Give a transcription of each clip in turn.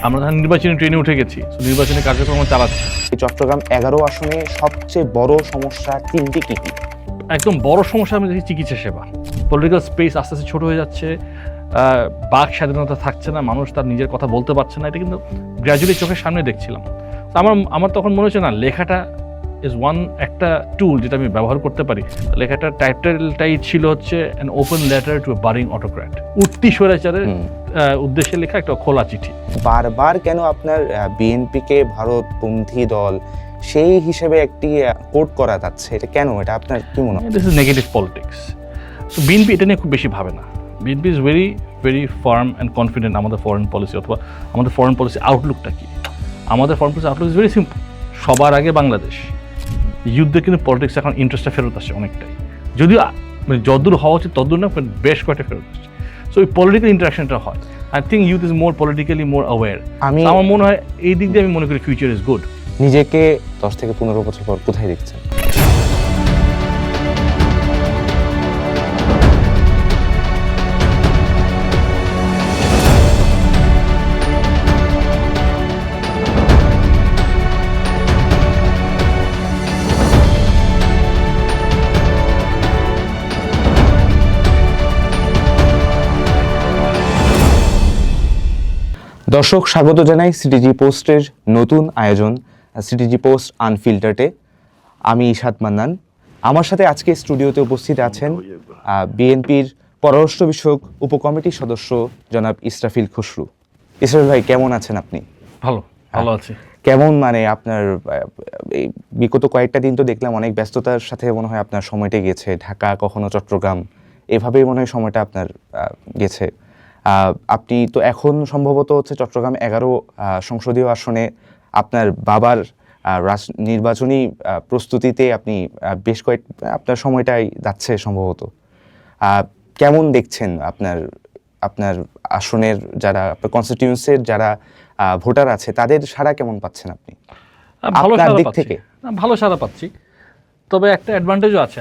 আমরা নির্বাচনী ট্রেনে উঠে গেছি, নির্বাচনী কার্যক্রম চালাচ্ছি। চট্টগ্রাম 11 আসনে সবচেয়ে বড় সমস্যা তিনটি কি কি? একদম বড় সমস্যা আমি দেখি চিকিৎসা সেবা। পলিটিক্যাল স্পেস আস্তে আস্তে ছোট হয়ে যাচ্ছে, বাক স্বাধীনতা থাকছে না, মানুষ তার নিজের কথা বলতে পারছে না। এটা কিন্তু গ্র্যাজুয়ালি চোখের সামনে দেখছিলাম। আমার তখন মনে হচ্ছে না লেখাটা ইজ একটা টুল যেটা আমি ব্যবহার করতে পারি। লেখাটার টাইটেলটাই ছিল হচ্ছে an open letter to A বারিং autocrat, উঠতি স্বৈরাচারের উদ্দেশ্যে লেখা একটা খোলা চিঠি। বারবার কেন আপনার বিএনপিকে ভারতপন্থী দল সেই হিসেবে একটি কোট করা যাচ্ছে, এটা কেন? এটা আপনার কি মনে হয়? This is negative politics. So BNP এটা নিয়ে খুব বেশি ভাবে না। BNP is very very farm and confident আমাদের ফরেন পলিসি, অথবা আমাদের ফরেন পলিসি আউটলুকটা কি। আমাদের foreign policy Outlook is very simple. সবার আগে বাংলাদেশ। যুদ্ধে কিন্তু পলিটিক্স এখন ইন্টারেস্টটা ফেরত আসে অনেকটাই, যদিও মানে যতদূর হওয়া উচিত ততদূর না, বেশ কয়েকটা ফেরত আসছে। সো এই পলিটিক্যাল ইন্টারাকশনটা হয়। I think youth is more politically more aware. আমার মনে হয় এই দিক দিয়ে আমি মনে করি ফিউচার ইজ গুড। নিজেকে 10 থেকে 15 বছর পর কোথায় দেখছেন? দর্শক, স্বাগত জানাই সিটিজি পোস্টের নতুন আয়োজন সিটিজি পোস্ট আনফিল্টার্ডে। আমি ইশাদ মান্নান। আমার সাথে আজকে স্টুডিওতে উপস্থিত আছেন বিএনপির পররাষ্ট্র বিষয়ক উপকমিটির সদস্য জনাব ইসরাফিল খসরু। ইসরাফিল ভাই, কেমন আছেন আপনি? ভালো আছি। কেমন মানে আপনার এই বিগত কয়েকটা দিন তো দেখলাম অনেক ব্যস্ততার সাথে মনে হয় আপনার সময়টা গেছে, ঢাকা কখনো চট্টগ্রাম, এভাবেই মনে হয় সময়টা আপনার গেছে। আপনি তো এখন সম্ভবত হচ্ছে চট্টগ্রাম 11 সংসদীয় আসনে আপনার বাবার নির্বাচনী প্রস্তুতিতে আপনি বেশ আপনার সময়টাই যাচ্ছে সম্ভবত। কেমন দেখছেন আপনার আসনের যারা আপনার কনস্টিটিউয়েন্সির যারা ভোটার আছে তাদের সাড়া কেমন পাচ্ছেন আপনি? ভালো সাড়া পাচ্ছি, ভালো সাড়া পাচ্ছি। তবে একটা অ্যাডভান্টেজও আছে,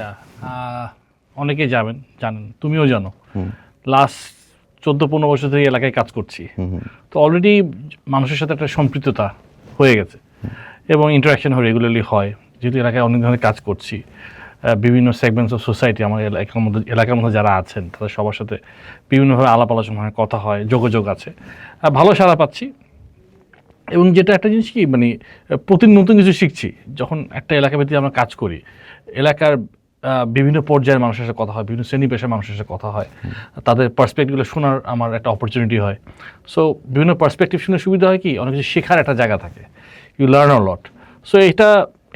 অনেকেই জানেন, তুমিও জানো, লাস্ট 14-15 বছর থেকে এলাকায় কাজ করছি, তো অলরেডি মানুষের সাথে একটা সম্পৃক্ততা হয়ে গেছে এবং ইন্টারাকশন রেগুলারলি হয়। যেহেতু এলাকায় অনেক ধরনের কাজ করছি, বিভিন্ন সেগমেন্টস অফ সোসাইটি আমার এলাকার মধ্যে যারা আছেন তাদের সবার সাথে বিভিন্নভাবে আলাপ আলোচনা হয়, কথা হয়, যোগাযোগ আছে, ভালো সাড়া পাচ্ছি। এবং যেটা একটা জিনিস কি, মানে প্রতিদিন নতুন কিছু শিখছি। যখন একটা এলাকা ভিত্তিক আমরা কাজ করি, এলাকার বিভিন্ন পর্যায়ের মানুষের সাথে কথা হয়, বিভিন্ন শ্রেণী পেশার মানুষের সাথে কথা হয়, তাদের পার্সপেক্টিভগুলো শোনার আমার একটা অপরচুনিটি হয়। সো বিভিন্ন পার্সপেক্টিভ শুনে সুবিধা হয় কি, অনেক কিছু শেখার একটা জায়গা থাকে, you learn a lot. So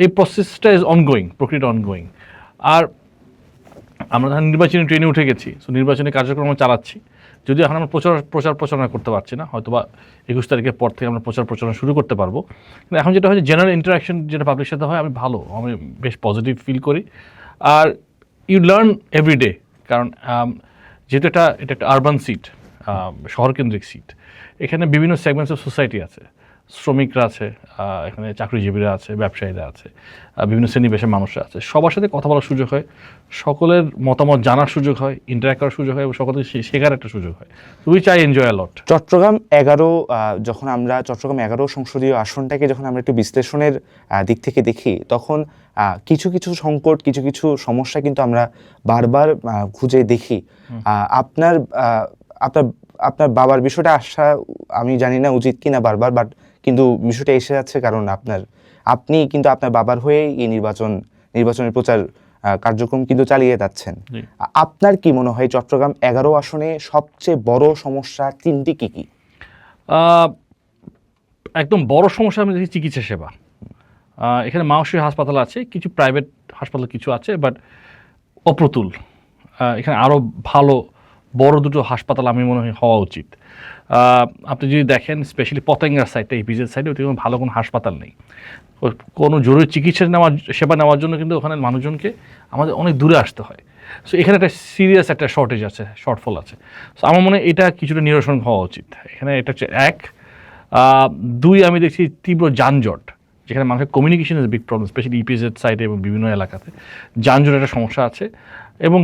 এই প্রসেসটা ইজ অনগোয়িং, প্রক্রিয়াটা অনগোয়িং। আর আমরা নির্বাচনী ট্রেনে উঠে গেছি, সো নির্বাচনী কার্যক্রম চালাচ্ছি, যদিও এখন আমরা প্রচারণা করতে পারছি না। হয়তো বা 21 তারিখের পর থেকে আমরা প্রচারণা শুরু করতে পারবো। কিন্তু এখন যেটা হয়, জেনারেল ইন্টারাকশন যেটা পাবলিকের সাথে হয়, আমি বেশ পজিটিভ ফিল করি। আর ইউ লার্ন এভরিডে, কারণ যেহেতু এটা একটা আরবান সিট, শহরকেন্দ্রিক সিট, এখানে বিভিন্ন সেগমেন্টস অফ সোসাইটি আছে, শ্রমিকরা আছে, এখানে চাকরিজীবীরা আছে, ব্যবসায়ীরা আছে, বিভিন্ন শ্রেণী পেশার মানুষরা আছে, সবার সাথে কথা বলার সুযোগ হয়, সকলের মতামত জানার সুযোগ হয়, ইন্টারাক্ট করার সুযোগ হয় এবং সকলের শেখার একটা সুযোগ হয়। উইচ আই এনজয় আ লট। চট্টগ্রাম 11 যখন আমরা চট্টগ্রাম 11 সংসদীয় আসনটাকে যখন আমরা একটু বিশ্লেষণের দিক থেকে দেখি, তখন কিছু কিছু সংকট, কিছু কিছু সমস্যা কিন্তু আমরা বারবার খুঁজে দেখি। আপনার আপনার বাবার বিষয়টা আসা, আমি জানি না উচিত কিনা বারবার, বাট কিন্তু বিষয়টা এসে যাচ্ছে, কারণ আপনি কিন্তু আপনার বাবার হয়ে এই নির্বাচনের প্রচার কার্যক্রম কিন্তু চালিয়ে যাচ্ছেন। আপনার কি মনে হয় চট্টগ্রাম 11 আসনে সবচেয়ে বড় সমস্যা তিনটি কি কি? একদম বড় সমস্যা আমি দেখি চিকিৎসা সেবা। এখানে মানসিক হাসপাতাল আছে, কিছু প্রাইভেট হাসপাতাল কিছু আছে, বাট অপ্রতুল। এখানে আরও ভালো বড় দুটো হাসপাতাল আমি মনে হয় হওয়া উচিত। আপনি যদি দেখেন, স্পেশালি পতেঙ্গার সাইডটা, ইপিজেড সাইডে, ওতে কোনো ভালো কোনো হাসপাতাল নেই। কোনো জরুরি চিকিৎসা সেবা নেওয়ার জন্য কিন্তু ওখানে মানুষজনকে আমাদের অনেক দূরে আসতে হয়। সো এখানে একটা সিরিয়াস একটা শর্টফল আছে। সো আমার মনে হয় এটা কিছুটা নিরসন হওয়া উচিত। এখানে এটা হচ্ছে 1। 2, আমি দেখছি তীব্র যানজট। যেখানে মানুষের communication is big problem, specially EPZ সাইডে এবং বিভিন্ন এলাকাতে যানজটের একটা সমস্যা আছে এবং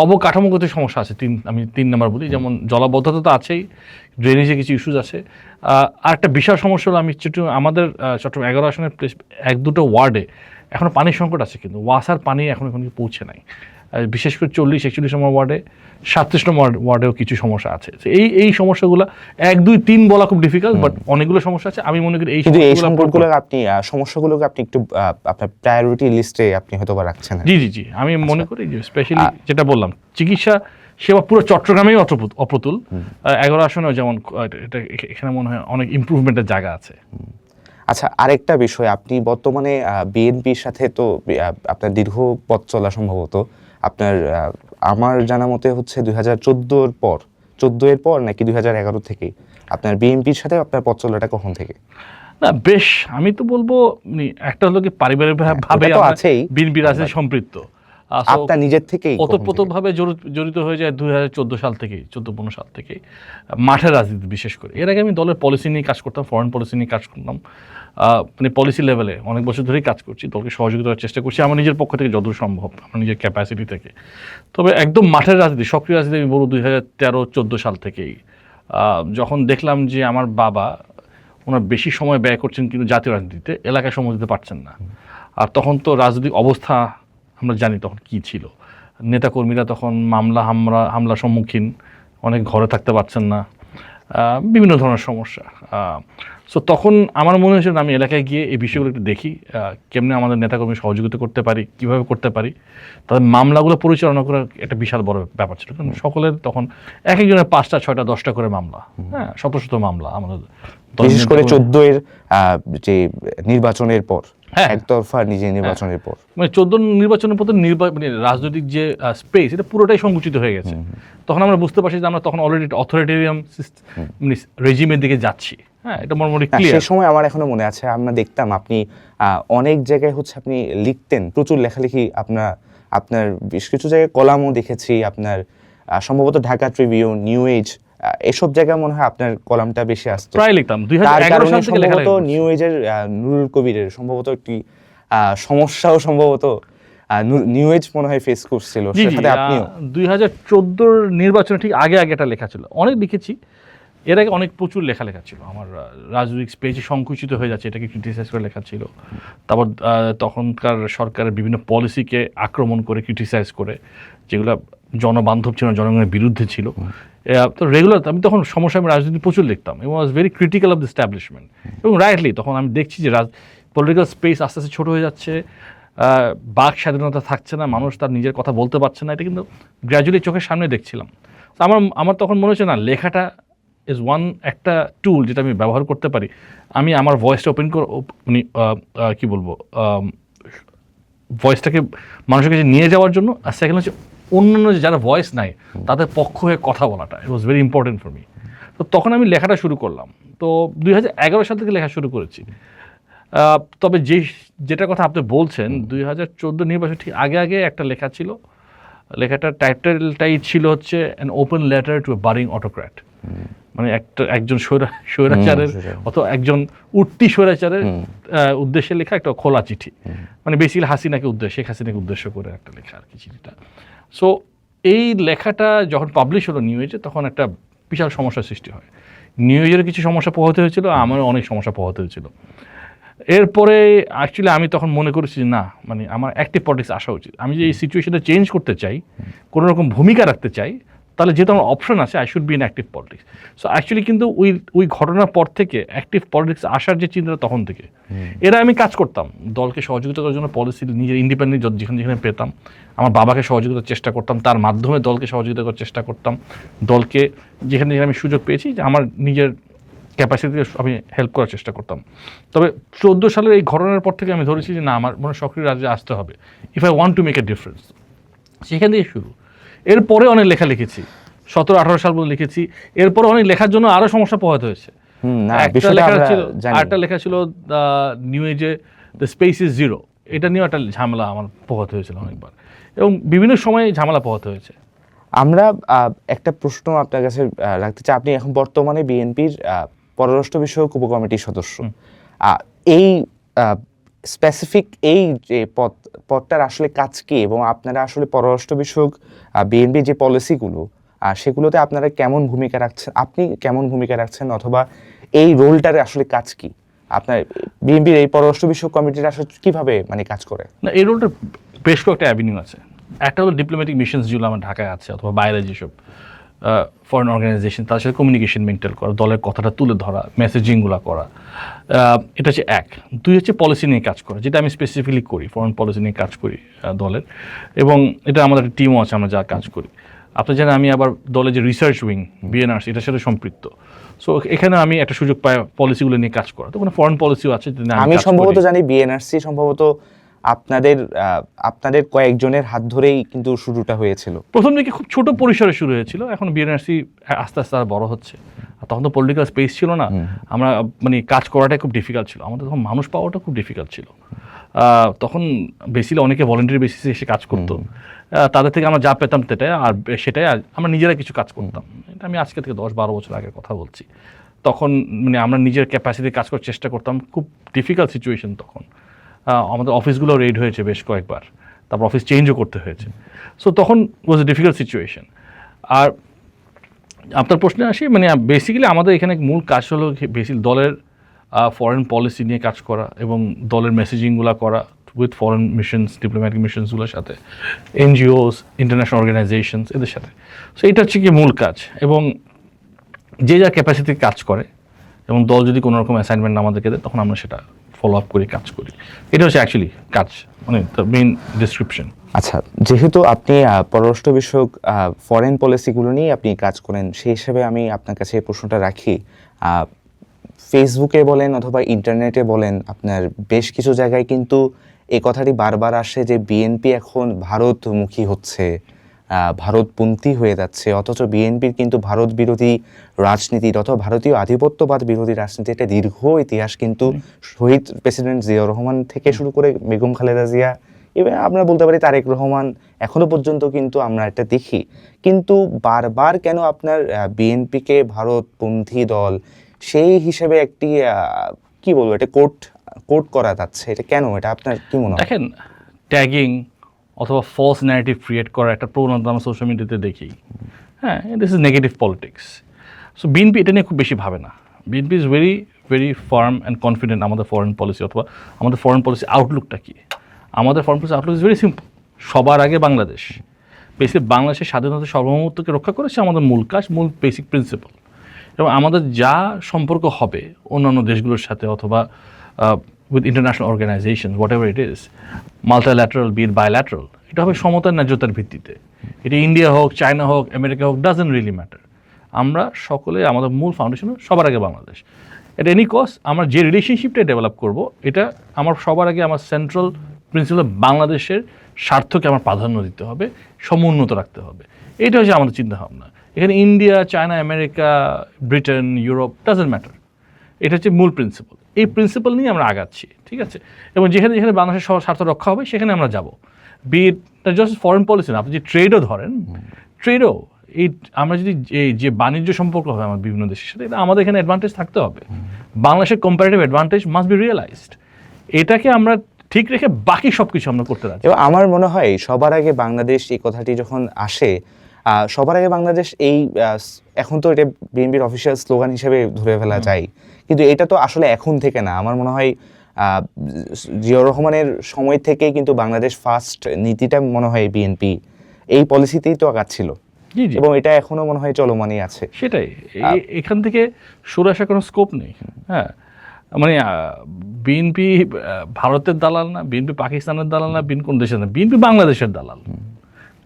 অবকাঠামোগত সমস্যা আছে। আমি 3 নাম্বার বলি, যেমন জলাবদ্ধতা তো আছেই, ড্রেনেজে কিছু ইস্যুজ আছে। আর একটা বিশাল সমস্যা হলো, আমি আমাদের চট্টগ্রাম 11 আসনের 1-2টো ওয়ার্ডে এখনও পানির সংকট আছে, কিন্তু ওয়াসার পানি এখনো পৌঁছে নাই। বিশেষ করে 40-41 নম্বর ওয়ার্ডে, 37 নম্বর ওয়ার্ডেও কিছু সমস্যা আছে। এই সমস্যাগুলো 1, 2, 3 বলা খুব ডিফিকাল্ট, বাট অনেকগুলো সমস্যা আছে। আমি মনে করি এই সমস্যাগুলোকে আপনি একটু আপনার প্রায়োরিটি লিস্টে আপনি হয়তো বা রাখছেন। জি আমি মনে করি যে স্পেশালি যেটা বললাম, চিকিৎসা সেবা পুরো চট্টগ্রামেই অপ্রতুল। 11 আসনেও যেমন এখানে মনে হয় অনেক ইমপ্রুভমেন্টের জায়গা আছে। আচ্ছা, আরেকটা বিষয়, আপনি বর্তমানে বিএনপির সাথে তো আপনার দীর্ঘ পথ চলা, সম্ভবত আপনার আমার জানা মতে হচ্ছে 2014 এর পর নাকি 2011 থেকে আপনার বিএনপির সাথে আপনার পথ চলাটা কখন থেকে? না বেশ, আমি তো বলবো একটা হলো কি পারিবারিক ভাবে বিএনপি রাজনীতি সম্পৃক্ত, আপনার নিজের থেকেই ওতপ্রোতভাবে জড়িত হয়ে যায় 2014 সাল থেকেই, 14-15 সাল থেকেই মাঠের রাজনীতি। বিশেষ করে এর আগে আমি দলের পলিসি নিয়ে কাজ করতাম, ফরেন পলিসি নিয়ে কাজ করতাম, মানে পলিসি লেভেলে অনেক বছর ধরেই কাজ করছি, দলকে সহযোগিতা করার চেষ্টা করছি আমার নিজের পক্ষ থেকে যতদূর সম্ভব, আমার নিজের ক্যাপাসিটি থেকে। তবে একদম মাঠের রাজনীতি, সক্রিয় রাজনীতি আমি বলবো 2013-14 সাল থেকেই, যখন দেখলাম যে আমার বাবা ওনার বেশি সময় ব্যয় করছেন কিন্তু জাতীয় রাজনীতিতে, এলাকায় সময় দিতে পারছেন না। আর তখন তো রাজনৈতিক অবস্থা আমরা জানি তখন কী ছিল, নেতাকর্মীরা তখন হামলার সম্মুখীন, অনেক ঘরে থাকতে পারছেন না, বিভিন্ন ধরনের সমস্যা। সো তখন আমার মনে হয়েছিল আমি এলাকায় গিয়ে এই বিষয়গুলো একটু দেখি, কেমনে আমাদের নেতাকর্মী সহযোগিতা করতে পারি, কীভাবে করতে পারি। তাদের মামলাগুলো পরিচালনা করার একটা বিশাল বড় ব্যাপার ছিল, কারণ সকলের তখন এক একজনের 5টা 6টা 10টা করে মামলা, হ্যাঁ, শত শত মামলা আমাদের, বিশেষ করে 14 এর যে নির্বাচনের পর, একতরফা নিজে নির্বাচনের পর, মানে 14 নির্বাচনের পর মানে রাজনৈতিক যে স্পেস এটা পুরোটাই সংকুচিত হয়ে গেছে। তখন আমরা বুঝতে পারছি যে আমরা তখন অলরেডি অথরিটেরিয়ান রেজিমের দিকে যাচ্ছি। হ্যাঁ, এটা মোটামুটি ক্লিয়ার। সেই সময় আমার এখনো মনে আছে, আমরা দেখতাম আপনি অনেক জায়গায় হচ্ছে আপনি লিখতেন, প্রচুর লেখালেখি, আপনার বেশ কিছু জায়গায় কলামও দেখেছি আপনার, সম্ভবত ঢাকা ট্রিবিউন, নিউ এজ, এসব জায়গায় মনে হয় আপনার কলামটা বেশি আসতো, প্রায় লিখতাম। 2011 সাল থেকে লেখালেখি সম্ভবত নিউ এজের নুরুল কবিরের সম্ভবত একটি সমস্যাও সম্ভবত নিউ এজ মনে হয় ফেস করছিল, সাথে আপনিও 2014 নির্বাচনে ঠিক আগে একটা লেখা ছিল, অনেক লিখেছি। এর আগে অনেক প্রচুর লেখা ছিল আমার, রাজনৈতিক স্পেসে সংকুচিত হয়ে যাচ্ছে এটাকে ক্রিটিসাইজ করে লেখা ছিল। তারপর তখনকার সরকারের বিভিন্ন পলিসিকে আক্রমণ করে, ক্রিটিসাইজ করে, যেগুলো জনবান্ধব ছিল না, জনগণের বিরুদ্ধে ছিল। তো রেগুলার আমি তখন সমস্যা, আমি রাজনীতি প্রচুর লিখতাম এবং was very critical of the establishment. এবং রাইটলি তখন আমি দেখছি যে পলিটিক্যাল স্পেস আস্তে আস্তে ছোটো হয়ে যাচ্ছে, বাক স্বাধীনতা থাকছে না, মানুষ তার নিজের কথা বলতে পারছে না, এটা কিন্তু গ্র্যাজুয়ালি চোখের সামনে দেখছিলাম। আমার তখন মনে হচ্ছে না, লেখাটা ইজ একটা টুল যেটা আমি ব্যবহার করতে পারি। আমি আমার ভয়েসটা ওপেন করে, কী বলবো, ভয়েসটাকে মানুষের কাছে নিয়ে যাওয়ার জন্য। আর সেকেন্ড হচ্ছে অন্যান্য যারা ভয়েস নাই তাদের পক্ষ হয়ে কথা বলাটা, it was very important for me. তো তখন আমি লেখাটা শুরু করলাম। তো 2011 সাল থেকে লেখা শুরু করেছি। তবে যেটা কথা আপনি বলছেন, 2014 নির্বাচন ঠিক আগে একটা লেখা ছিল, লেখাটার টাইটেলটাই ছিল হচ্ছে an open letter to A বারিং autocrat, মানে একজন স্বৈরাচারের অথবা একজন উঠতি স্বৈরাচারের উদ্দেশ্যে লেখা একটা খোলা চিঠি, মানে বেসিক্যালি শেখ হাসিনাকে উদ্দেশ্য করে একটা লেখা আর কি চিঠিটা। সো এই লেখাটা যখন পাবলিশ হলো নিউ এজে, তখন একটা বিশাল সমস্যার সৃষ্টি হয়। নিউ এজের কিছু সমস্যা পোহাতে হয়েছিল, আমারও অনেক সমস্যা পোহাতে হয়েছিল। এরপরে অ্যাকচুয়ালি আমি তখন মনে করেছি যে না, মানে আমার অ্যাক্টিভ পলিটিক্স আসা উচিত। আমি যে এই সিচুয়েশনটা চেঞ্জ করতে চাই, কোনো রকম ভূমিকা রাখতে চাই, তাহলে যেহেতু আমার অপশন আছে, I should be in active politics. So actually কিন্তু ওই ঘটনার পর থেকে অ্যাক্টিভ পলিটিক্স আসার যে চিন্তাটা তখন থেকে, এরা আমি কাজ করতাম দলকে সহযোগিতা করার জন্য, পলিসি নিজের ইন্ডিপেন্ডেন্ট যেখানে পেতাম, আমার বাবাকে সহযোগিতার চেষ্টা করতাম, তার মাধ্যমে দলকে সহযোগিতা করার চেষ্টা করতাম, দলকে যেখানে আমি সুযোগ পেয়েছি যে আমার নিজের ক্যাপাসিটিতে আমি হেল্প করার চেষ্টা করতাম। তবে 14 সালের এই ঘটনার পর থেকে আমি ধরেছি যে না, আমার মনে সক্রিয় রাজ্যে আসতে হবে, if I want to make a difference. সেখান থেকে শুরু। এরপরে অনেক লেখা লিখেছি, 17-18 সাল পর্যন্ত লিখেছি। এরপরে অনেক লেখার জন্য আরও সমস্যা পোহাতে হয়েছে। একটা লেখা ছিল নিউ এজে দ্য স্পেস ইজ জিরো, এটা নিয়েও একটা ঝামেলা আমার পোহাতে হয়েছিল অনেকবার, এবং বিভিন্ন সময় ঝামেলা পোহাতে হয়েছে। আমরা একটা প্রশ্ন আপনার কাছে রাখতে চাই, আপনি এখন বর্তমানে বিএনপির পররাষ্ট্র বিষয়ক উপকমিটির সদস্য। এই স্পেসিফিক এই যে পদটার আসলে কাজ কি, এবং আপনারা আসলে পররাষ্ট্র বিষয়ক বিএনপি যে পলিসিগুলো সেগুলোতে আপনারা কেমন ভূমিকা রাখছেন, আপনি কেমন ভূমিকা রাখছেন, অথবা এই রোলটার আসলে কাজ কি, আপনার বিএনপির এই পররাষ্ট্র বিষয়ক কমিটিটা আসলে কিভাবে মানে কাজ করে? না, এই রোলটা বেশ কয়েকটা অ্যাভিনিউ আছে। একটা হলো ডিপ্লোম্যাটিক মিশনস যেগুলো আমার ঢাকায় আছে অথবা বাইরে যেসব ফরেন অর্গানাইজেশন, তার সাথে কমিউনিকেশন মেনটেন করা, দলের কথাটা তুলে ধরা, মেসেজিংগুলো করা, এটা হচ্ছে এক। দুই হচ্ছে পলিসি নিয়ে কাজ করা, যেটা আমি স্পেসিফিকলি করি, ফরেন পলিসি নিয়ে কাজ করি দলের, এবং এটা আমাদের একটা টিমও আছে, আমরা যা কাজ করি। আপনি জানেন আমি আবার দলের যে রিসার্চ উইং বিএনআরস, এটার সাথে সম্পৃক্ত। সো এখানে আমি একটা সুযোগ পাই পলিসিগুলো নিয়ে কাজ করা। তো কোনো ফরেন পলিসিও আছে। আমি সম্ভবত জানি বিএনআরসি সম্ভবত আপনাদের কয়েকজনের হাত ধরেই কিন্তু শুরুটা হয়েছিল। প্রথম দিকে খুব ছোট পরিসরে শুরু হয়েছিল, এখন বিএনআরসি আস্তে আস্তে বড় হচ্ছে। আর তখন তো পলিটিক্যাল স্পেস ছিল না, আমরা মানে কাজ করাটাই খুব ডিফিকাল্ট ছিল, আমাদের তখন মানুষ পাওয়াটা খুব ডিফিকাল্ট ছিল। তখন বেসিক্যালি অনেকে ভলেন্টারি বেসিসে এসে কাজ করতো, তাদের থেকে আমরা যা পেতাম সেটাই আমরা নিজেরা কিছু কাজ করতাম। এটা আমি আজকে থেকে 10-12 বছর আগের কথা বলছি। তখন মানে আমরা নিজের ক্যাপাসিটি কাজ করার চেষ্টা করতাম, খুব ডিফিকাল্ট সিচুয়েশন তখন। আমাদের অফিসগুলো রেড হয়েছে বেশ কয়েকবার, তারপর অফিস চেঞ্জও করতে হয়েছে। সো তখন ওয়াজ এ ডিফিকাল্ট সিচুয়েশন। আর আপনার প্রশ্নে আসি, মানে বেসিক্যালি আমাদের এখানে মূল কাজ হলো বেশি দলের ফরেন পলিসি নিয়ে কাজ করা এবং দলের মেসেজিংগুলো করা উইথ ফরেন মিশনস, ডিপ্লোম্যাটিক মিশনসগুলোর সাথে, এনজিওস, ইন্টারন্যাশনাল অর্গানাইজেশনস, এদের সাথে। সো এটা হচ্ছে কি মূল কাজ, এবং যে যা ক্যাপাসিটি কাজ করে, এবং দল যদি কোনো রকম অ্যাসাইনমেন্ট আমাদেরকে দেয় তখন আমরা সেটা ফলো আপ করি, কাজ করি। এটা হচ্ছে অ্যাকচুয়ালি কাজ, মানে দ্য মেইন ডিসক্রিপশন। আচ্ছা, যেহেতু আপনি পররাষ্ট্র বিষয়ক ফরেন পলিসিগুলো নিয়ে আপনি কাজ করেন, সেই হিসেবে আমি আপনার কাছে এই প্রশ্নটা রাখি। ফেসবুকে বলেন অথবা ইন্টারনেটে বলেন, আপনার বেশ কিছু জায়গায় কিন্তু এই কথাটি বারবার আসে যে বিএনপি এখন ভারতমুখী হচ্ছে, ভারতপন্থী হয়ে যাচ্ছে, অথচ বিএনপির কিন্তু ভারত বিরোধী রাজনীতির অথবা ভারতীয় আধিপত্যবাদ বিরোধী রাজনীতির একটা দীর্ঘ ইতিহাস কিন্তু শহীদ প্রেসিডেন্ট জিয়াউর রহমান থেকে শুরু করে বেগম খালেদা জিয়া, এবার আমরা বলতে পারি তারেক রহমান, এখনো পর্যন্ত কিন্তু আমরা এটা দেখি। কিন্তু বারবার কেন আপনার বিএনপিকে ভারতপন্থী দল সেই হিসেবে একটি কি বলবো, এটা কোট করা যাচ্ছে, এটা কেন, এটা আপনার কি মনে হয়? দেখেন, ট্যাগিং অথবা ফলস ন্যারেটিভ ক্রিয়েট করা একটা প্রবণতা আমরা সোশ্যাল মিডিয়াতে দেখি। হ্যাঁ, this is negative politics. So BNP এটা নিয়ে খুব বেশি ভাবে না। BNP is very very farm and confident আমাদের ফরেন পলিসি, অথবা আমাদের ফরেন পলিসি আউটলুকটা কি। আমাদের foreign policy Outlook is very simple, সবার আগে বাংলাদেশ। বেসিক বাংলাদেশের স্বাধীনতা সার্বভৌমত্বকে রক্ষা করেছে আমাদের মূল কাজ, মূল বেসিক প্রিন্সিপাল। এবং আমাদের যা সম্পর্ক হবে অন্যান্য দেশগুলোর সাথে অথবা with international organisation, whatever it is, multilateral be bilateral, এটা হবে সমতার ন্যায্যতার ভিত্তিতে। এটা ইন্ডিয়া হোক, চায়না হোক, আমেরিকা হোক, ডাজন্ট রিয়েলি ম্যাটার। আমরা সকলে আমাদের মূল ফাউন্ডেশন সবার আগে বাংলাদেশ। এটা এনি কজ আমরা যে রিলেশনশিপটা ডেভেলপ করব, এটা আমার সবার আগে আমার সেন্ট্রাল প্রিন্সিপাল বাংলাদেশের স্বার্থকে আমার প্রাধান্য দিতে হবে, সমুন্নত রাখতে হবে। এটা হচ্ছে আমাদের চিন্তাভাবনা। এখানে India, China, America, Britain, Europe, doesn't matter. এটা হচ্ছে মূল প্রিন্সিপাল। এই প্রিন্সিপাল নিয়ে আমরা আগাচ্ছি, ঠিক আছে? এবং যেখানে যেখানে বাংলাদেশের স্বার্থ রক্ষা হবে সেখানে আমরা যাব। Be it just foreign policy না, আপনি যে ট্রেডও ধরেন, ট্রেডও এই আমরা যদি এই যে বাণিজ্য সম্পর্ক হবে আমার বিভিন্ন দেশের সাথে, এটা আমাদের এখানে অ্যাডভান্টেজ থাকতে হবে। বাংলাদেশের comparative advantage must be realised. এটাকে আমরা ঠিক রেখে বাকি সব কিছু আমরা করতে রাজি। এবং আমার মনে হয় সবার আগে বাংলাদেশ, এই কথাটি যখন আসে, সবার আগে বাংলাদেশ, এই এখন তো এটা বিএনপির অফিসিয়াল স্লোগান হিসেবে ধরে ফেলা যায়, কিন্তু এটা তো আসলে এখন থেকে না। আমার মনে হয় জিয়াউর রহমানের সময় থেকেই কিন্তু বাংলাদেশ ফার্স্ট নীতিটা মনে হয় বিএনপি এই পলিসিতেই তো আগাচ্ছিল, এবং এটা এখনো মনে হয় চলমানই আছে। সেটাই, এখান থেকে সরে আসার কোনো স্কোপ নেই। হ্যাঁ, মানে বিএনপি ভারতের দালাল না, বিএনপি পাকিস্তানের দালাল না, বিএনপি কোন দেশের না, বিএনপি বাংলাদেশের দালাল।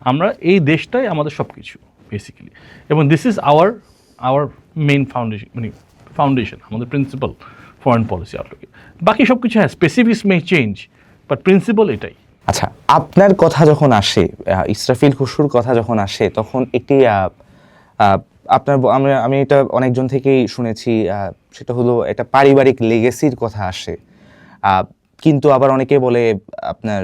আমরা এই দেশটাই আমাদের সব কিছু বেসিক্যালি, এবং this is our main foundation, মানে ফাউন্ডেশন, আমাদের প্রিন্সিপাল ফরেন পলিসি আউটলুকে। বাকি সব কিছু হ্যাঁ স্পেসিফিক্স মে চেঞ্জ, বাট প্রিন্সিপাল এটাই। আচ্ছা, আপনার কথা যখন আসে, ইসরাফিল খসরুর কথা যখন আসে, তখন একটি আপনার আমি এটা অনেকজন থেকেই শুনেছি, সেটা হলো একটা পারিবারিক লেগেসির কথা আসে। কিন্তু আবার অনেকে বলে আপনার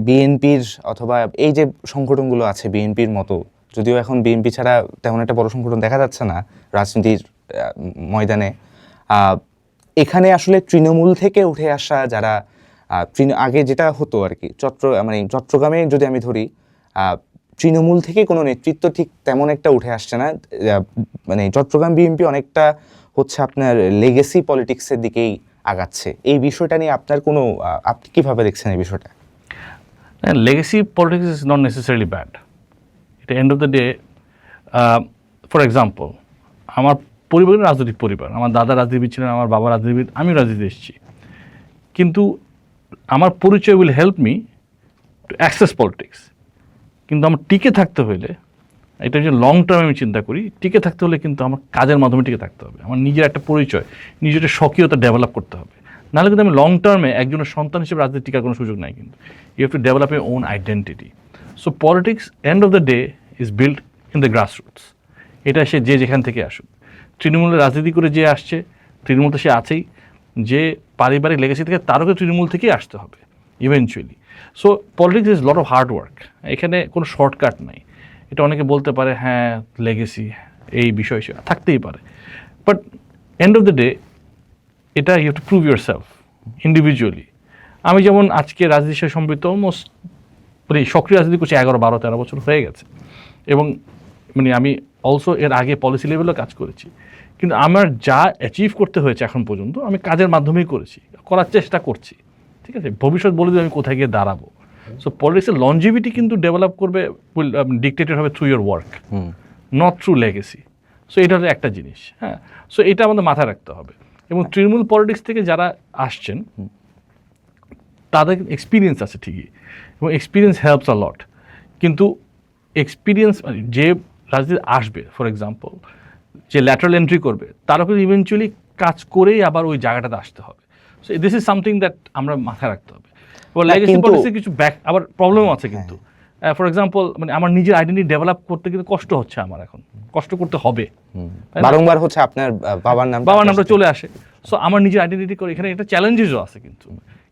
বিএনপির অথবা এই যে সংগঠনগুলো আছে বিএনপির মতো, যদিও এখন বিএনপি ছাড়া তেমন একটা বড় সংগঠন দেখা যাচ্ছে না রাজনীতির ময়দানে, এখানে আসলে তৃণমূল থেকে উঠে আসা যারা আগে যেটা হতো আর কি মানে চট্টগ্রামে যদি আমি ধরি তৃণমূল থেকে কোনো নেতৃত্ব ঠিক তেমন একটা উঠে আসছে না, মানে চট্টগ্রাম বিএনপি অনেকটা হচ্ছে আপনার লেগেসি পলিটিক্সের দিকেই আগাচ্ছে। এই বিষয়টা নিয়ে আপনার কোনো আপনি কিভাবে দেখছেন এই বিষয়টা? Legacy politics is not necessarily bad. এটা end of the day, for example, আমার পরিবার রাজনৈতিক পরিবার, আমার দাদা রাজনীতিবিদ ছিলেন, আমার বাবা রাজনীতিবিদ, আমিও রাজনীতি এসেছি, কিন্তু আমার পরিচয় will help me to access politics. কিন্তু আমার টিকে থাকতে হলে, এটা যে লং টার্ম আমি চিন্তা করি, টিকে থাকতে হলে কিন্তু আমার কাজের মাধ্যমে টিকে থাকতে হবে, আমার নিজের একটা পরিচয়, নিজের একটা স্বকীয়তা ডেভেলপ করতে হবে। নাহলে কিন্তু আমি লং টার্মে একজনের সন্তান হিসেবে রাজনীতি টিকার কোনো সুযোগ নাই। কিন্তু you have to develop your own identity. So politics end of the day is build in the grass roots. এটা সে যে যেখান থেকে আসুক, তৃণমূলের রাজনীতি করে যে আসছে, তৃণমূল তো সে আছেই, যে পারিবারিক লেগেসি থেকে তারও তৃণমূল থেকেই আসতে হবে eventually. So politics is lot of hard work, এখানে কোনো শর্টকাট নাই। এটা অনেকে বলতে পারে হ্যাঁ লেগেসি এই বিষয় থাকতেই পারে, but end of the day এটা you have to prove yourself individually. আমি যেমন আজকে রাজনীতির সাথে সম্পৃক্ত অলমোস্ট মানে সক্রিয় রাজনীতি করছি 11, 12, 13 বছর হয়ে গেছে, এবং মানে আমি অলসো এর আগে পলিসি লেভেলেও কাজ করেছি। কিন্তু আমার যা অ্যাচিভ করতে হয়েছে এখন পর্যন্ত আমি কাজের মাধ্যমেই করেছি, করার চেষ্টা করছি, ঠিক আছে? ভবিষ্যৎ বলে দিই আমি কোথায় গিয়ে দাঁড়াবো। সো পলিটিক্সের লনজিভিটি কিন্তু ডেভেলপ করবে, ডিক্টেটেড হবে through your work, not through legacy. So এটা হলো একটা জিনিস, হ্যাঁ। সো এটা আমাদের মাথায় রাখতে হবে। এবং তৃণমূল পলিটিক্স থেকে যারা আসছেন তাদের এক্সপিরিয়েন্স আছে ঠিকই, এবং এক্সপিরিয়েন্স হেল্পস আ লট। কিন্তু এক্সপিরিয়েন্স যে রাজনীতি আসবে, ফর এক্সাম্পল যে ল্যাটারাল এন্ট্রি করবে, তারও কিন্তু ইভেনচুয়ালি কাজ করেই আবার ওই জায়গাটাতে আসতে হবে। So this is something that আমরা মাথায় রাখতে হবে। এবার লেগেসি পলিটিক্সে কিছু আবার প্রবলেম আছে কিন্তু। ফর এক্সাম্পল মানে আমার নিজের আইডেন্টিটি ডেভেলপ করতে কিন্তু কষ্ট হচ্ছে, আমার এখন কষ্ট করতে হবে, বারংবার হচ্ছে আপনার বাবার নামটা চলে আসে। সো আমার নিজের আইডেন্টিটি করে এখানে একটা চ্যালেঞ্জেসও আছে,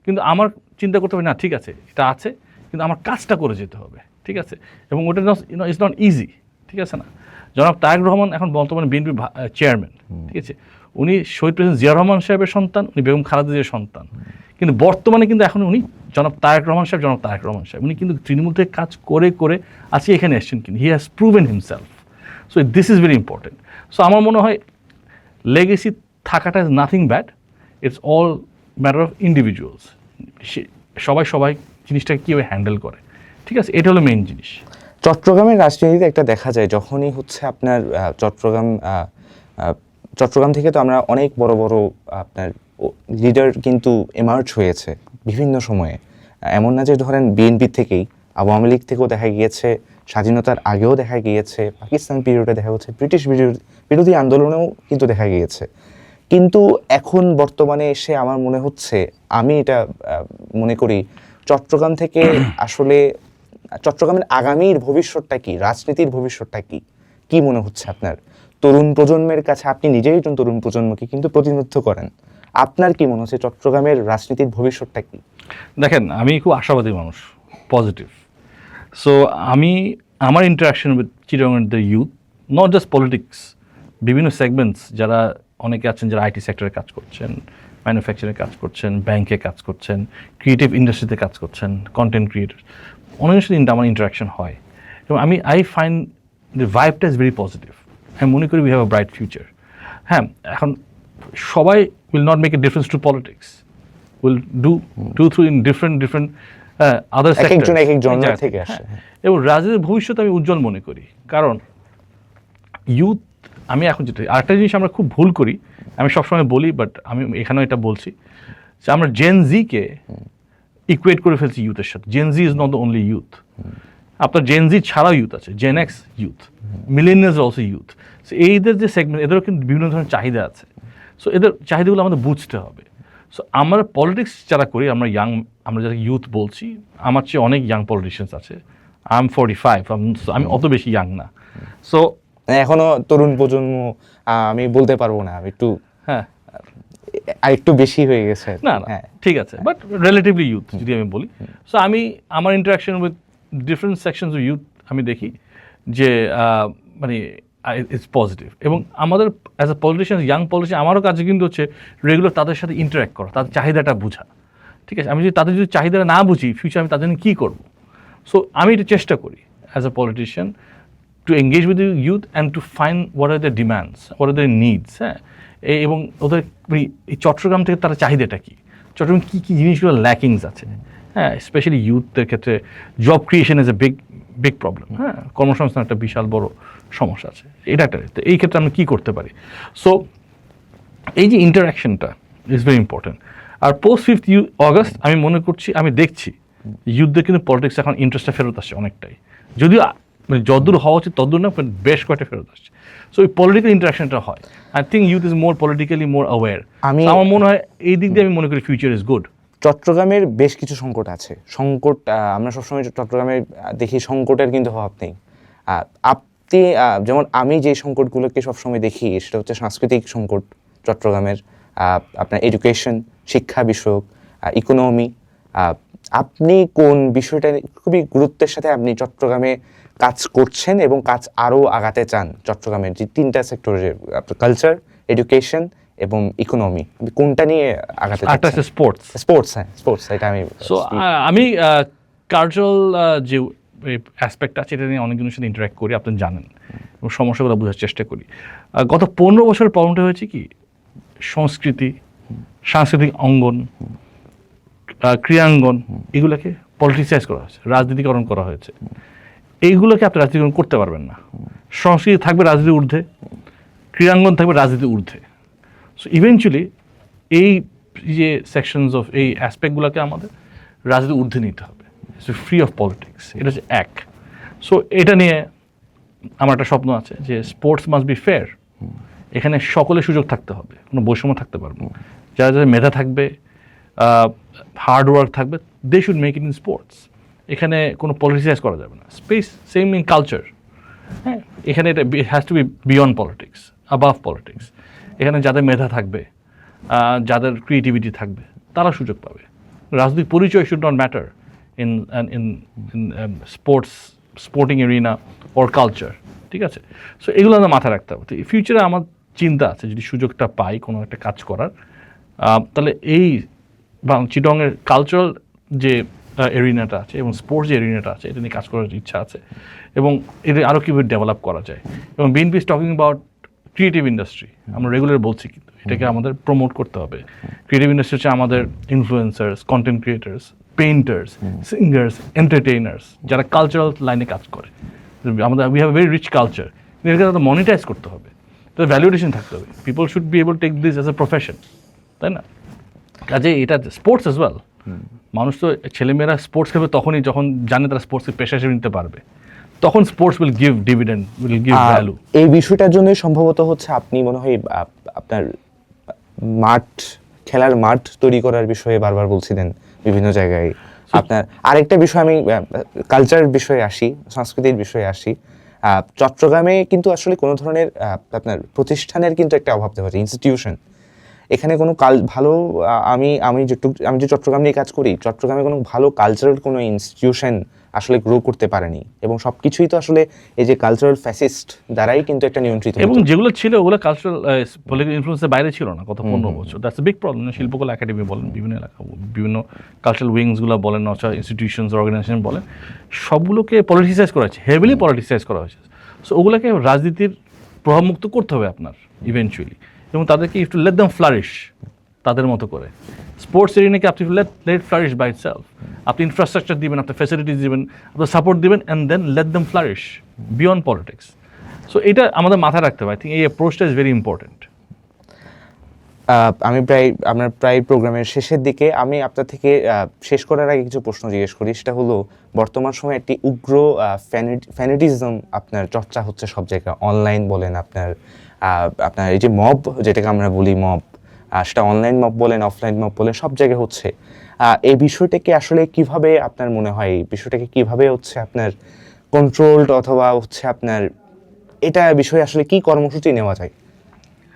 কিন্তু আমার চিন্তা করতে হবে না ঠিক আছে এটা আছে, কিন্তু আমার কাজটা করে যেতে হবে, ঠিক আছে? এবং ওটা ইজ নট ইজি, ঠিক আছে না? জনাব তারেক রহমান এখন বর্তমানে বিএনপির চেয়ারম্যান, ঠিক আছে? উনি শহীদ প্রেসিডেন্ট জিয়া রহমান সাহেবের সন্তান, উনি বেগম খালেদা জিয়ার সন্তান, কিন্তু বর্তমানে কিন্তু এখন উনি জনাব তারেক রহমান সাহেব উনি কিন্তু তৃণমূল থেকে কাজ করে করে আজকে এখানে এসেছেন, কিন্তু he has proven himself. So this is very important. So আমার মনে হয় লেগেসি থাকাটা is nothing bad, it's all matter of individuals. সবাই জিনিসটাকে কীভাবে হ্যান্ডেল করে, ঠিক আছে? এটা হলো মেইন জিনিস। চট্টগ্রামের রাজনীতিতে একটা দেখা যায়, যখনই হচ্ছে আপনার চট্টগ্রাম থেকে তো আমরা অনেক বড় বড় আপনার লিডার কিন্তু এমার্জ হয়েছে বিভিন্ন সময়ে। এমন না যে ধরেন বিএনপি থেকেই, আওয়ামী লীগ থেকেও দেখা গিয়েছে, স্বাধীনতার আগেও দেখা গিয়েছে, পাকিস্তান পিরিয়ডে দেখা গেছে, ব্রিটিশ বিরোধী আন্দোলনেও কিন্তু দেখা গিয়েছে। কিন্তু এখন বর্তমানে এসে আমার মনে হচ্ছে, আমি এটা মনে করি, চট্টগ্রাম থেকে আসলে চট্টগ্রামের আগামীর ভবিষ্যৎটা কি, রাজনীতির ভবিষ্যৎটা কি, কি মনে হচ্ছে আপনার? তরুণ প্রজন্মের কাছে, আপনি নিজেই একজন তরুণ প্রজন্মকে কিন্তু প্রতিনিধিত্ব করেন, আপনার কি মনে হচ্ছে চট্টগ্রামের রাজনীতির ভবিষ্যৎটা কি? দেখেন, আমি খুব আশাবাদী মানুষ, পজিটিভ। সো আমার ইন্টারাকশন উইথ চিটাগংয়ের ইউথ, নট জাস্ট পলিটিক্স, বিভিন্ন সেগমেন্টস, যারা অনেকে আছেন যারা আইটি সেক্টরে কাজ করছেন, ম্যানুফ্যাকচারিংয়ে কাজ করছেন, ব্যাংকে কাজ করছেন, ক্রিয়েটিভ ইন্ডাস্ট্রিতে কাজ করছেন, কন্টেন্ট ক্রিয়েটর, অনেকের সাথে আমার ইন্টারাকশন হয়, এবং আই ফাইন্ড দ্য ভাইবটা ইজ ভেরি পজিটিভ। আমি মনে করি we have a bright future. হ্যাঁ, এখন সবাই will not make a difference to politics, will do through in different other sector থেকে আসে। এবং রাজনীতির ভবিষ্যৎ আমি উজ্জ্বল মনে করি, কারণ ইউথ, আমি এখন যেটা আরেকটা জিনিস আমরা খুব ভুল করি, আমি সবসময় বলি, বাট আমি এখানেও এটা বলছি, যে আমরা জেন জিকে ইকুয়েট করে ফেলছি ইউথের সাথে। Gen Z is not the only youth, আপনার জেন জি ছাড়াও ইউথ আছে, Gen X youth, millennials also youth. So এইদের যে সেগমেন্ট, এদেরও কিন্তু বিভিন্ন ধরনের চাহিদা আছে। সো এদের চাহিদাগুলো আমাদের বুঝতে হবে। সো আমরা পলিটিক্স যারা করি, আমরা যারা ইউথ বলছি, আমার চেয়ে অনেক ইয়াং পলিটিশিয়ানস আছে। আই এম 45, আমি অত বেশি ইয়াং না। সো এখনো তরুণ প্রজন্ম আমি বলতে পারবো না, আমি একটু একটু বেশি হয়ে গেছে না, ঠিক আছে, বাট রিলেটিভলি ইউথ যদি আমি বলি। সো আমার interaction with different sections of youth, আমি দেখি যে মানে ইটস পজিটিভ। এবং আমাদের as a politician, young politician, আমারও কাজে কিন্তু হচ্ছে রেগুলার তাদের সাথে ইন্টারাক্ট করা, তাদের চাহিদাটা বোঝা। ঠিক আছে, আমি যদি তাদের যদি চাহিদাটা না বুঝি, ফিউচার আমি তাদের জন্য কী করবো। সো আমি এটা চেষ্টা করি as a politician to engage with youth and to find what are the demands, what are the needs. হ্যাঁ, এবং ওদের এই চট্টগ্রাম থেকে তার চাহিদাটা কী, চট্টগ্রাম কী কী জিনিসগুলো ল্যাকিংস আছে। হ্যাঁ, স্পেশালি ইউথদের ক্ষেত্রে job creation is a big problem. হ্যাঁ, কর্মসংস্থান একটা বিশাল বড় সমস্যা আছে, এটা একটা। তো এই ক্ষেত্রে আমরা কী করতে পারি? সো এই যে ইন্টারাকশনটা ইজ ভেরি ইম্পর্টেন্ট। আর পোস্ট 5th অগস্ট আমি মনে করছি, আমি দেখছি ইউথদের কিন্তু পলিটিক্স এখন ইন্টারেস্টটা ফেরত আসছে অনেকটাই, যদিও মানে যতদূর হওয়া উচিত ততদূর না, বেশ কয়েকটা ফেরত আসছে। সো এই পলিটিক্যাল ইন্টারাকশনটা হয়। I think youth is more politically more aware. আমার মনে হয় এই দিক দিয়ে আমি মনে করি ফিউচার ইজ গুড। চট্টগ্রামের বেশ কিছু সংকট আছে, সংকট আমরা সবসময় চট্টগ্রামে দেখি সংকটের কিন্তু অভাব নেই। আপনি যেমন আমি যে সংকটগুলোকে সবসময় দেখি সেটা হচ্ছে সাংস্কৃতিক সংকট চট্টগ্রামের, আপনার এডুকেশন, শিক্ষা বিষয়ক, ইকোনমি। আপনি কোন বিষয়টা খুবই গুরুত্বের সাথে আপনি চট্টগ্রামে কাজ করছেন এবং কাজ আরও আগাতে চান চট্টগ্রামের যে 3টা সেক্টরের, কালচার, এডুকেশন এবং ইকোনমি, কোনটা নিয়ে আগাতে চান? একটা স্পোর্টস। হ্যাঁ, স্পোর্টস, এটা আমি। সো আমি কালচারাল যে অ্যাসপেক্ট আছে এটা নিয়ে অনেকজনের সাথে ইন্টারাক্ট করি, আপনি জানেন, এবং সমস্যাগুলো বোঝার চেষ্টা করি। গত 15 বছরের প্রবলেমটা হয়েছে কি, সংস্কৃতি, সাংস্কৃতিক অঙ্গন, ক্রীড়াঙ্গন, এগুলোকে পলিটিসাইজ করা হয়েছে, রাজনীতিকরণ করা হয়েছে। এইগুলোকে আপনি রাজনীতিকরণ করতে পারবেন না। সংস্কৃতি থাকবে রাজনীতির ঊর্ধ্বে, ক্রীড়াঙ্গন থাকবে রাজনীতির ঊর্ধ্বে। সো ইভেনচুয়ালি এই যে সেকশনস অফ এই অ্যাসপেক্টগুলোকে আমাদের রাজনীতির ঊর্ধ্বে নিতে হবে, ফ্রি অফ পলিটিক্স। এটা হচ্ছে এক। সো এটা নিয়ে আমার একটা স্বপ্ন আছে যে স্পোর্টস মাস্ট বি ফেয়ার। এখানে সকলের সুযোগ থাকতে হবে, কোনো বৈষম্য থাকতে পারবে। যারা যারা মেধা থাকবে, হার্ড ওয়ার্ক থাকবে, they should make it in sports. এখানে কোনো পলিটিসাইজ করা যাবে না। Space same in culture. হ্যাঁ, এখানে এটা has to be beyond politics, above politics. এখানে যাদের মেধা থাকবে, যাদের ক্রিয়েটিভিটি থাকবে, তারা সুযোগ পাবে। রাজনৈতিক পরিচয় should not matter in in in sporting arena or culture. ঠিক আছে, সো এগুলো আমরা মাথায় রাখতে হবে। তো ফিউচারে আমার চিন্তা আছে যদি সুযোগটা পাই কোনো একটা কাজ করার, তাহলে এই চিটংয়ের কালচারাল যে এরিনাটা আছে এবং স্পোর্টস যে এরিনাটা আছে এটা নিয়ে কাজ করার ইচ্ছা আছে, এবং এটা আরও কীভাবে ডেভেলপ করা যায়। এবং BNP is talking about creative industry, আমরা রেগুলার বলছি, কিন্তু এটাকে আমাদের প্রমোট করতে হবে। ক্রিয়েটিভ ইন্ডাস্ট্রি হচ্ছে আমাদের influencers, content creators, painters, singers, entertainers, যারা কালচারাল লাইনে কাজ করে। আমাদের we have very rich culture, এটাকে তাদের মনিটাইজ করতে হবে, তাদের ভ্যালুয়েশন থাকতে হবে। People should be able take this as a profession, তাই না? কাজে এটা স্পোর্টস অ্যাজ ওয়েল। মানুষ তো, ছেলেমেয়েরা স্পোর্টস খেলবে তখনই যখন জানে তারা স্পোর্টসকে পেশা হিসেবে নিতে পারবে, তখন sports will give dividend, will give value. এই বিষয়টার জন্যই সম্ভবত হচ্ছে আপনি মনে হয় আপনার খেলার মাঠ তৈরি করার বিষয়ে বারবার বলছিলেন বিভিন্ন জায়গায়। আপনার আরেকটা বিষয়, আমি কালচার বিষয়ে আসি, সংস্কৃতির বিষয়ে আসি। চট্টগ্রামে কিন্তু আসলে কোনো ধরনের আপনার প্রতিষ্ঠানের কিন্তু একটা অভাব দেখা যায়, ইনস্টিটিউশন। এখানে কোনো ভালো, আমি যে চট্টগ্রাম নিয়ে কাজ করি, চট্টগ্রামে কোনো ভালো কালচারাল কোনো ইনস্টিটিউশন আসলে গ্রো করতে পারেনি, এবং সব কিছুই তো আসলে এই যে কালচারাল ফ্যাসিস্ট দ্বারাই কিন্তু একটা নিয়ন্ত্রিত, এবং যেগুলো ছিল ওগুলো কালচারাল পলিটিক্যাল ইনফ্লুয়েন্সের বাইরে ছিল না গত 15 বছর। That's a big problem. শিল্পকলা একাডেমি বলেন, বিভিন্ন এলাকা, বিভিন্ন কালচারাল উইংসগুলো বলেন, অথবা ইনস্টিটিউশনস, অর্গানাইজেশন বলেন, সবগুলোকে পলিটিসাইজ করা হয়েছে, হেভিলি পলিটিসাইজ করা হয়েছে। সো ওগুলোকে রাজনীতির প্রভাবমুক্ত করতে হবে আপনার ইভেনচুয়ালি, এবং তাদেরকে you to let them flourish তাদের মতো করে। স্পোর্টস এরিনাকে আপনি লেট ফ্লারিশ বাই ইটসেলফ। আপনি ইনফ্রাস্ট্রাকচার দিবেন, আপনি ফ্যাসিলিটিস দিবেন, আপনার সাপোর্ট দিবেন, and then let them flourish beyond politics. So এটা আমাদের মাথায় রাখতে হবে। আই থিঙ্ক এই অ্যাপ্রোচটা ইজ ভেরি ইম্পর্টেন্ট। আমরা প্রায় প্রোগ্রামের শেষের দিকে, আমি আপনার থেকে শেষ করার আগে কিছু প্রশ্ন জিজ্ঞেস করি। সেটা হলো, বর্তমান সময়ে একটি উগ্র ফ্যানেটিজম আপনার চর্চা হচ্ছে সব জায়গায়, অনলাইন বলেন, আপনার এই যে মব, যেটাকে আমরা বলি মব, সেটা অনলাইন মব বলেন, অফলাইন মব বলেন, সব জায়গায় হচ্ছে। এই বিষয়টাকে আসলে কিভাবে আপনার মনে হয়, এই বিষয়টাকে কিভাবে হচ্ছে আপনার কন্ট্রোলড, অথবা হচ্ছে আপনার এটা বিষয়ে আসলে কি কর্মসূচি নেওয়া যায়?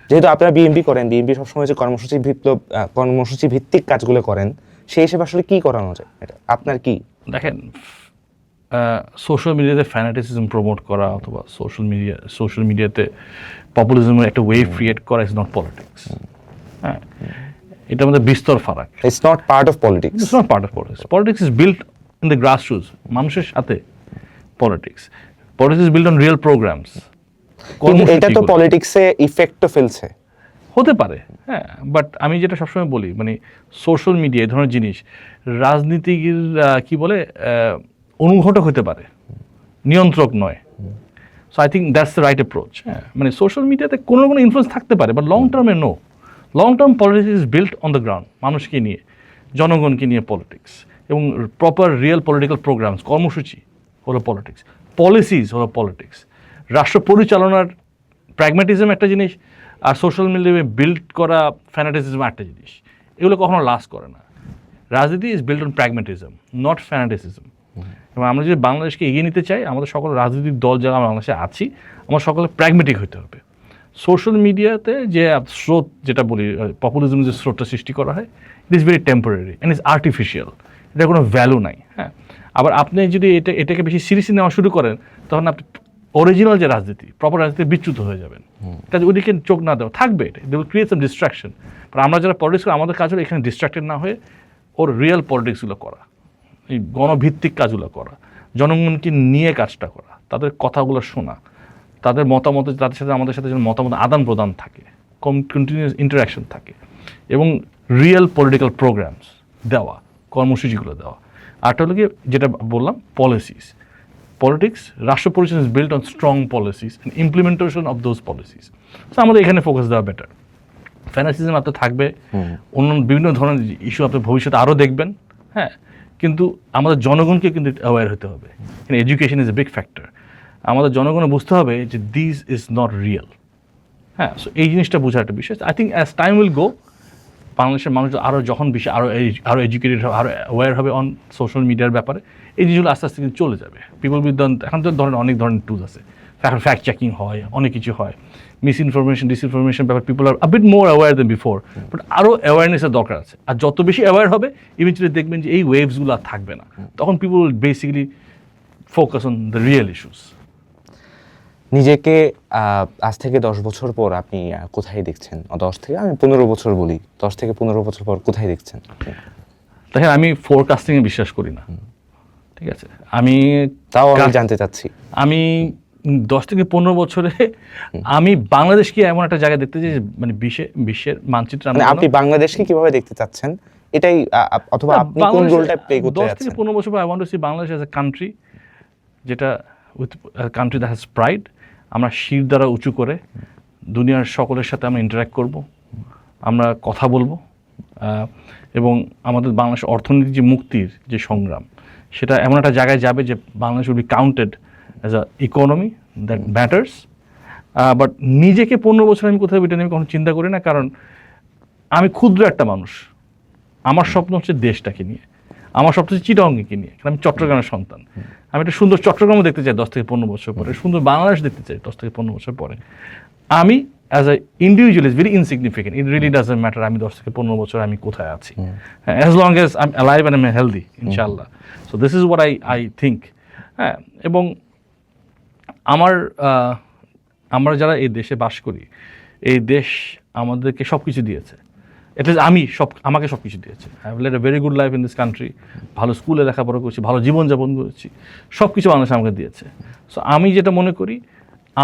যেহেতু আপনারা বিএনপি করেন, বিএনপি সবসময় যে কর্মসূচি ভিত্তিক কাজগুলো করেন, সেই হিসেবে আসলে কি করানো যায়, এটা আপনার কি? দেখেন, সোশ্যাল মিডিয়াতে ফ্যানাটিসিজম প্রমোট করা অথবা সোশ্যাল মিডিয়াতে পপুলিজমের একটা ওয়েভ ক্রিয়েট করা ইজ নট পলিটিক্স। হ্যাঁ, এটার মধ্যে বিস্তর ফারাক। It's not part of politics. It's not part of politics. Politics is built in the grass roots, মানুষের সাথে politics. Politics is built on real programs. এটা তো পলিটিক্সে ইফেক্টও ফেলছে। হতে পারে, হ্যাঁ, বাট আমি যেটা সবসময় বলি, মানে সোশ্যাল মিডিয়া এই ধরনের জিনিস রাজনীতির কি বলে অনুঘটক হতে পারে, নিয়ন্ত্রক নয়। So I think that's the right approach. হ্যাঁ, মানে সোশ্যাল মিডিয়াতে কোনো ইনফ্লুয়েন্স থাকতে পারে, বাট লং টার্মে no. Long term politics is built on the ground, মানুষকে নিয়ে, জনগণকে নিয়ে পলিটিক্স, এবং প্রপার রিয়েল পলিটিক্যাল প্রোগ্রামস, কর্মসূচি হলো পলিটিক্স, পলিসিস হলো পলিটিক্স। রাষ্ট্র পরিচালনার প্র্যাগম্যাটিজম একটা জিনিস, আর সোশ্যাল মিডিয়ায় বিল্ড করা ফ্যানাটিসিজম একটা জিনিস। এগুলো কখনো লাস্ট করে না। রাজনীতি is build on pragmatism, not fanaticism. এবং আমরা যদি বাংলাদেশকে এগিয়ে নিতে চাই, আমাদের সকল রাজনৈতিক দল যারা বাংলাদেশে আছি, আমরা সকলে প্র্যাগমেটিক হতে হবে। সোশ্যাল মিডিয়াতে যে স্রোত, যেটা বলি পপুলিজম, যে স্রোতটা সৃষ্টি করা হয়, it is very temporary and is artificial. এটার কোনো ভ্যালু নাই। হ্যাঁ, আবার আপনি যদি এটাকে বেশি সিরিয়াসলি নেওয়া শুরু করেন, তখন আপনি অরিজিনাল যে রাজনীতি, প্রপার রাজনীতি বিচ্যুত হয়ে যাবেন। কাজে ওদিকে চোখ না দেওয়া থাকবে, they will create some destruction. But আমরা যারা পলিটিক্স করি, আমাদের কাজ হলো এখানে ডিস্ট্রাক্টেড না হয়ে ওর রিয়েল পলিটিক্সগুলো করা, এই গণভিত্তিক কাজগুলো করা, জনগণকে নিয়ে কাজটা করা, তাদের কথাগুলো শোনা, তাদের মতামত, তাদের সাথে আমাদের সাথে যেন মতামত আদান প্রদান থাকে, কন্টিনিউয়াস ইন্টারাকশন থাকে, এবং রিয়েল পলিটিক্যাল প্রোগ্রামস দেওয়া, কর্মসূচিগুলো দেওয়া। আরটা হলো কি, যেটা বললাম, পলিসিস। পলিটিক্স, রাষ্ট্র পরিচালনা is built on strong policies and implementation of those policies. So আমাদের এখানে ফোকাস দেওয়া বেটার। ফ্যানাটিসিজম আপনার থাকবে, অন্য বিভিন্ন ধরনের ইস্যু আপনি ভবিষ্যতে আরও দেখবেন। হ্যাঁ, কিন্তু আমাদের জনগণকে কিন্তু অ্যাওয়্যার হতে হবে। Education is a big factor. আমাদের জনগণে বুঝতে হবে যে দিস ইজ নট রিয়েল। হ্যাঁ, সো এই জিনিসটা বোঝার একটা বিষয়। I think as time will go, বাংলাদেশের মানুষ আরও যখন বেশি আরও এডুকেটেড হবে, আরও অ্যাওয়্যার হবে অন সোশ্যাল মিডিয়ার ব্যাপারে, এই জিনিসগুলো আস্তে আস্তে কিন্তু চলে যাবে। পিপল উইথ এখন তো ধরেন অনেক ধরনের টুলস আছে, এখন ফ্যাক্ট চেকিং হয়, অনেক কিছু হয়, মিসইনফরমেশন, ডিসইনফরমেশন ব্যাপার, people are a bit more aware than before. But আরও অ্যাওয়ারনেসের দরকার আছে। আর যত বেশি অ্যাওয়্যার হবে, ইভেন্চুয়ালি দেখবেন যে এই ওয়েভসগুলো আর থাকবে না। তখন people will basically focus on the real issues. নিজেকে আজ থেকে 10 বছর পর আপনি কোথায় দেখছেন? 10 থেকে আমি 15 বছর বলি, 10 থেকে 15 বছর পর কোথায় দেখছেন? দেখেন, আমি ফোরকাস্টিংয়ে বিশ্বাস করি না। ঠিক আছে, আমি জানতে চাচ্ছি, আমি 10 থেকে 15 বছরে আমি বাংলাদেশকে এমন একটা জায়গায় দেখতে চাই, মানে বিশ্বের মানচিত্রে। আপনি বাংলাদেশকে কিভাবে দেখতে চাচ্ছেন, এটাই, অথবা আপনি কোন রোলটা প্লে করতে যাচ্ছেন? 10 থেকে 15 বছর পর I want to see Bangladesh as a country, যেটা with country that has pride. আমরা শির দ্বারা উঁচু করে দুনিয়ার সকলের সাথে আমরা ইন্টারাক্ট করব, আমরা কথা বলবো, এবং আমাদের বাংলাদেশের অর্থনীতি যে মুক্তির যে সংগ্রাম, সেটা এমন একটা জায়গায় যাবে যে Bangladesh will be counted as a economy that matters. But নিজেকে 15 বছর আমি কোথায় এটা নিয়ে কখনো চিন্তা করি না, কারণ আমি ক্ষুদ্র একটা মানুষ। আমার স্বপ্ন হচ্ছে দেশটাকে নিয়ে, আমার স্বপ্ন হচ্ছে চিটাগংকে নিয়ে, কারণ আমি চট্টগ্রামের সন্তান। আমি একটা সুন্দর চট্টগ্রামও দেখতে চাই 10 থেকে 15 বছর পরে, সুন্দর বাংলাদেশ দেখতে চাই 10 থেকে 15 বছর পরে। আমি as a individual is very insignificant, it really doesn't matter আমি 10 থেকে 15 বছর আমি কোথায় আছি, as long as I am alive and I am healthy, ইনশাআল্লাহ। So this is what I think. হ্যাঁ, এবং আমরা যারা এই দেশে বাস করি, এই দেশ আমাদেরকে সব কিছু দিয়েছে। আমাকে সব কিছু দিয়েছে। I have led a very good life in this country. ভালো স্কুলে লেখাপড়া করেছি, ভালো জীবনযাপন করেছি, সব কিছু বাংলাদেশ আমাকে দিয়েছে। সো আমি যেটা মনে করি,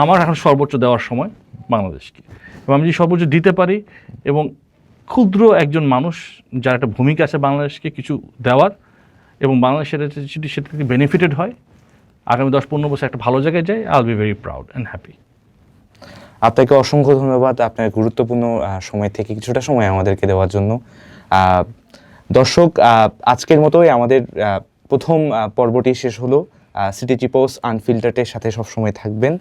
আমার এখন সর্বোচ্চ দেওয়ার সময় বাংলাদেশকে, এবং আমি যদি সর্বোচ্চ দিতে পারি, এবং ক্ষুদ্র একজন মানুষ যার একটা ভূমিকা আছে বাংলাদেশকে কিছু দেওয়ার, এবং বাংলাদেশের যদি সেটা থেকে বেনিফিটেড হয়, আগামী 10-15 বছর একটা ভালো জায়গায় যায়, I will be very proud and happy. আপনাকে অসংখ্য ধন্যবাদ আপনার গুরুত্বপূর্ণ সময় থেকে কিছুটা সময় আমাদেরকে দেওয়ার জন্য। দর্শক, আজকের মতোই আমাদের প্রথম পর্বটি শেষ হলো। সিটিজি পোস্ট আনফিল্টার্ডের সাথে সবসময় থাকবেন,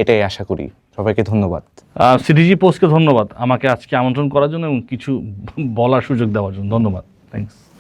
এটাই আশা করি। সবাইকে ধন্যবাদ। সিটিজি পোস্টকে ধন্যবাদ আমাকে আজকে আমন্ত্রণ করার জন্য এবং কিছু বলার সুযোগ দেওয়ার জন্য। ধন্যবাদ, থ্যাংকস।